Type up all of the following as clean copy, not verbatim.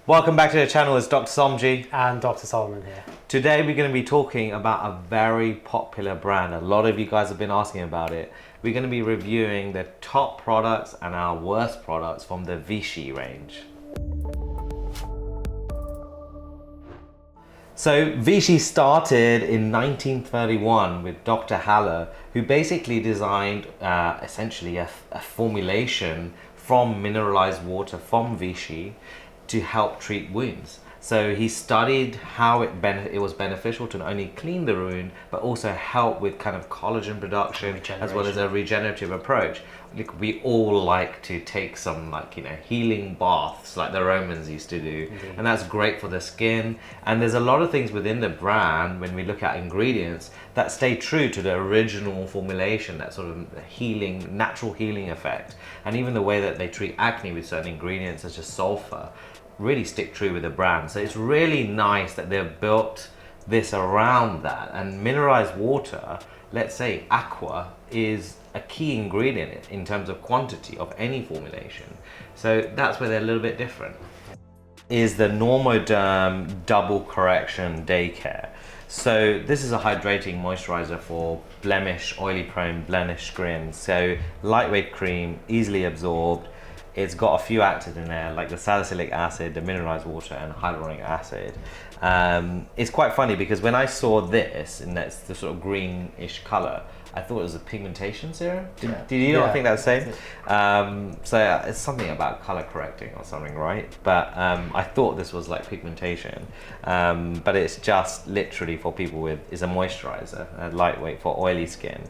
Welcome back to the channel. It's Dr. Somji. And Dr. Solomon here. Today we're going to be talking about a very popular brand. A lot of you guys have been asking about it. We're going to be reviewing the top products and our worst products from the Vichy range. So Vichy started in 1931 with Dr. Haller, who basically designed essentially a formulation from mineralized water from Vichy to help treat wounds. So he studied how it was beneficial to not only clean the wound, but also help with kind of collagen production, as well as a regenerative approach. Like, we all like to take some healing baths like the Romans used to do. Indeed. And that's great for the skin. And there's a lot of things within the brand, when we look at ingredients, that stay true to the original formulation, that sort of healing, natural healing effect. And even the way that they treat acne with certain ingredients such as sulfur really stick true with the brand. So it's really nice that they've built this around that. And mineralized water, let's say aqua, is a key ingredient in terms of quantity of any formulation. So that's where they're a little bit different. Is the Normaderm Double Correction Day Care. So this is a hydrating moisturizer for oily prone blemish skin. So lightweight cream, easily absorbed. It's got a few actives in there, like the salicylic acid, the mineralized water, and hyaluronic acid. It's quite funny because when I saw this, and that's the sort of greenish color, I thought it was a pigmentation serum. Did you not think that's the same? So it's something about color correcting or something, right? But I thought this was like pigmentation, but it's just literally for people it's a moisturizer, lightweight for oily skin.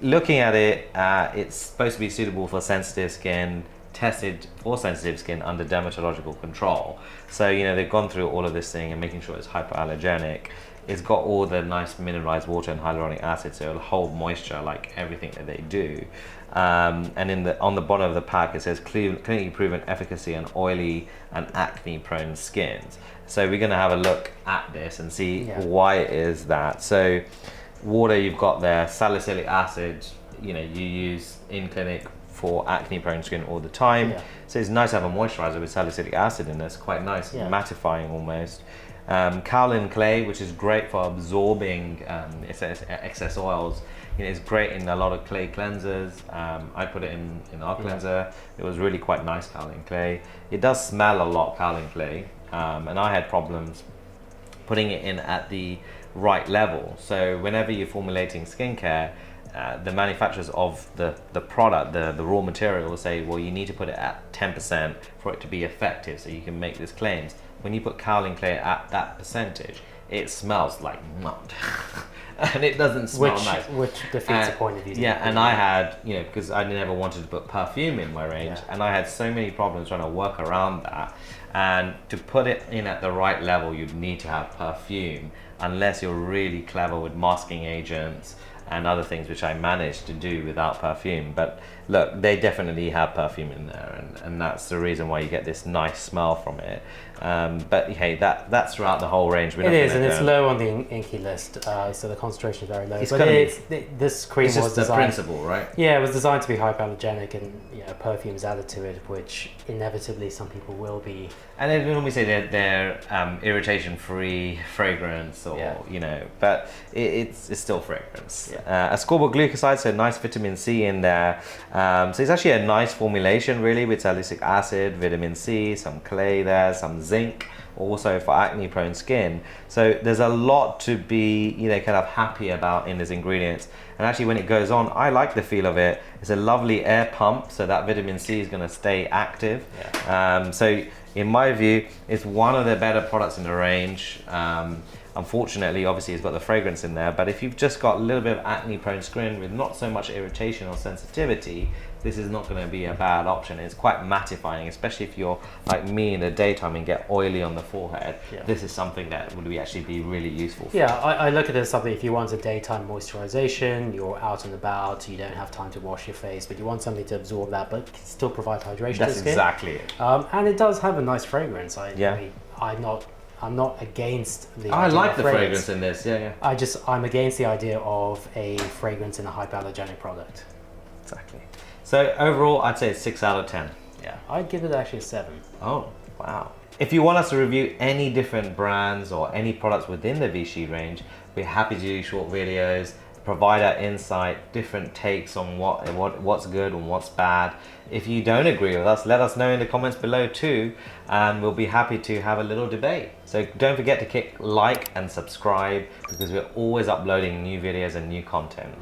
Looking at it, it's supposed to be suitable for sensitive skin, tested for sensitive skin under dermatological control. So, they've gone through all of this thing and making sure it's hypoallergenic. It's got all the nice mineralized water and hyaluronic acid, so it'll hold moisture like everything that they do. And on the bottom of the pack, it says clinically proven efficacy on oily and acne prone skins. So we're gonna have a look at this and see why it is that. So water, you've got there, salicylic acid, you use in clinic for acne prone skin all the time. So it's nice to have a moisturizer with salicylic acid in this, quite nice, mattifying almost. Kaolin clay, which is great for absorbing excess oils. It's great in a lot of clay cleansers. I put it in our cleanser. It was really quite nice, kaolin clay. It does smell a lot, kaolin clay, and I had problems putting it in at the right level. So whenever you're formulating skincare, the manufacturers of the product, the raw material, will say, well, you need to put it at 10% for it to be effective, so you can make these claims. When you put kaolin clay at that percentage, it smells like mud. And it doesn't smell nice. Which defeats the point of using it. And I had, because I never wanted to put perfume in my range, and I had so many problems trying to work around that. And to put it in at the right level, you'd need to have perfume, unless you're really clever with masking agents and other things, which I managed to do without perfume. But look, they definitely have perfume in there, and that's the reason why you get this nice smell from it. But hey, that's throughout the whole range. It is, and it's low on the inky list, so the concentration is very low. This cream was just designed, the principle, right? Yeah, it was designed to be hypoallergenic, and perfumes added to it, which inevitably some people will be. And they normally say they're irritation-free fragrance, or but it's still fragrance. Ascorbyl glucoside, so nice vitamin C in there. So it's actually a nice formulation, really, with salicylic acid, vitamin C, some clay there, some zinc, also for acne-prone skin. So there's a lot to be, kind of happy about in these ingredients. And actually, when it goes on, I like the feel of it. It's a lovely air pump, so that vitamin C is going to stay active. So in my view, it's one of the better products in the range. Unfortunately, obviously, it's got the fragrance in there, but if you've just got a little bit of acne-prone skin with not so much irritation or sensitivity, this is not going to be a bad option. It's quite mattifying, especially if you're like me in the daytime and get oily on the forehead. This is something that would actually be really useful for. I look at it as something, if you want a daytime moisturization, you're out and about, you don't have time to wash your face, but you want something to absorb that, but still provide hydration to the skin. That's exactly it. And it does have a nice fragrance. I'm not against the. I like the fragrance in this. I'm against the idea of a fragrance in a hypoallergenic product. Exactly. So overall, I'd say it's 6 out of 10. Yeah, I'd give it actually a 7. Oh, wow. If you want us to review any different brands or any products within the Vichy range, we're happy to do short videos, provide our insight, different takes on what's good and what's bad. If you don't agree with us, let us know in the comments below too, and we'll be happy to have a little debate. So don't forget to click like and subscribe, because we're always uploading new videos and new content.